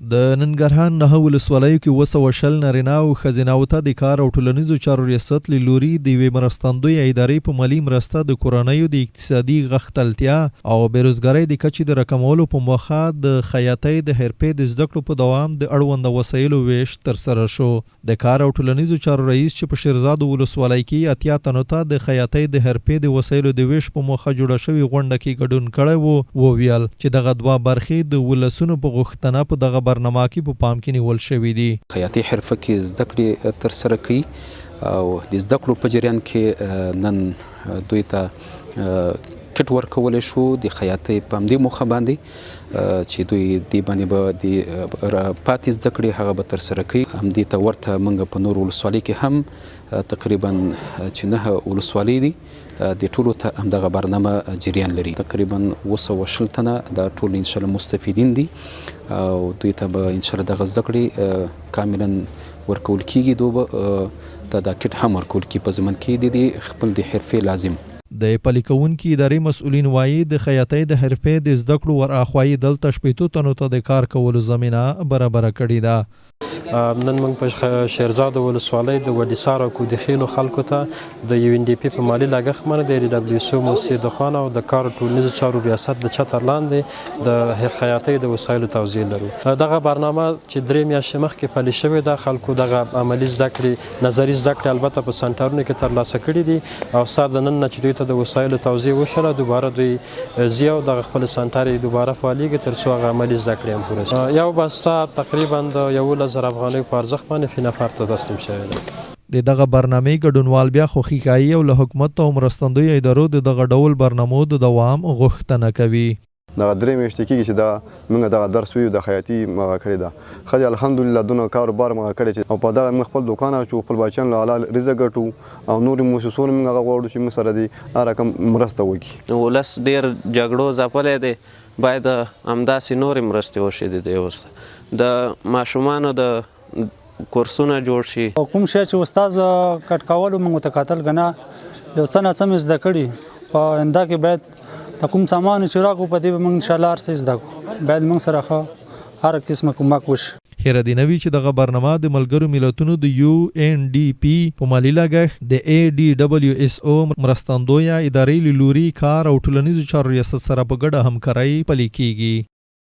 د ننګرهار 9 ولسوالیو کې 220 نارینه او ښځیناو ته د کار او ټولنیزو چارو ریاست له لوري د یوې مرستندوی ادارې په مالي مرسته د کورنیو د اقتصادي غښتلتیا او بیروزګارۍ د کچې د راکمولو په موخه د خیاطۍ د حرفې د زده کړو په دوام د اړونده وسایلو ویش ترسره شو. د کار او ټولنیزو چارو رئیس چې په شیرزاد ولسوالۍ کې 80 تنو ته د خیاطۍ د حرفې د وسایلو د ویش په موخه جوړه شوې غونډه کې ګډون کړی و ویل چې دغه دوه برخې د ولسونو په غوښتنه په دغه برنامه کې په پام کې نیول شوی دي. خیاطي حرفه کې زده کړې ترسره کوي او د زده کړو په جریان کې نن دوی ته کټ ورکول شو د خیاطۍ په همدې موخه باندې چې دوی دې باندې به د پاتې زده کړې هغه به ترسره کوي. همدې ته ورته موږ په نور ولسوالۍ کې هم تقریبا چې 9 ولسوالۍ دي د ټولو ته همدغه برنامه جریان لري. تقریبا 220 تنه د ټول ان شاء الله مستفیدین دي او دوی ته به ان شاء الله دغه زده کړې کاملا ورکول کیږي. دوی د کټ هم ورکول کیږي په ضمن کې د خپل د حرفې لازم. د پلي کوونکي ادارې مسؤلین وایي د خیاطۍ د حرفې د زده کړو ورآخوایي دلته 80 تنو ته د کار کولو زمینه برابره کړې ده. نن موږ په شیرزاد ولسوالۍ د وډیسار او کودخیلو خلکو ته د یو ان ډي پی په مالي لګښت باندې د دبليو سي موسسې د خوانه او د کار ټولنیزو چارو ریاست د چتر لاندې د خیاطۍ د وسایلو توزیع لرو. دغه برنامه چې 3 میاشتې مخکې پلي شوې ده خلکو دغه عملی زده کړې نظري زده کړې البته په سنټرونو کې ترلاسه کړي دي او ستا د نن نه چې دوی ته د وسایلو توزیع وشوله دوباره دوی ځي او دغه خپل سنټر یې دوباره فعالېږي تر څو هغه عملي زده کړې هم پوره شي. یو بسته تقریبا د 11,000 افغانۍ په ارزښت باندې فی نفر ته تسلیم شوی ده. د دغه برنامې ګډونوال بیا خوښي کوي او له حکومت او مرستندوی ادارو د دغه ډول برنامو د دوام غوښتنه کوي. دغه 3 میاشتې کېږي چې دا موږ دغه درس ویو د خیاطي مغه کړې ده. ښځې الحمدلله دونه کاروبار مغه کړی چې او په دغه موږ خپل دوکان اچو خپل بچیان له حلال رزق ګټو او نورې مؤسسو موږ هغه غواړو چې موږ سره دې هر رقم مرسته وکړي. ولس ډېر جګړو ځپلی دی باید همداسې نورې مرستې وشي د اوس د ماشومانو د کورسونه جوړ شي. کوم شی چې استاد کټ کولو موږ ته قاتل غنا یو څه نه څه زده کړي په انده کې باید کوم سامان چې راکو په دې موږ ان شاء الله ارسه زده کو باید موږ سره هر قسمه کومک وشي. هیره دی نوی چې دغه برنامه د ملګرو ملتونو د UNDP په مالي لګښت د ADWSO مرستندویه ادارې له لوري کار او ټولنیزو چارو ریاست سره په ګډه همکارۍ پلي کیږي.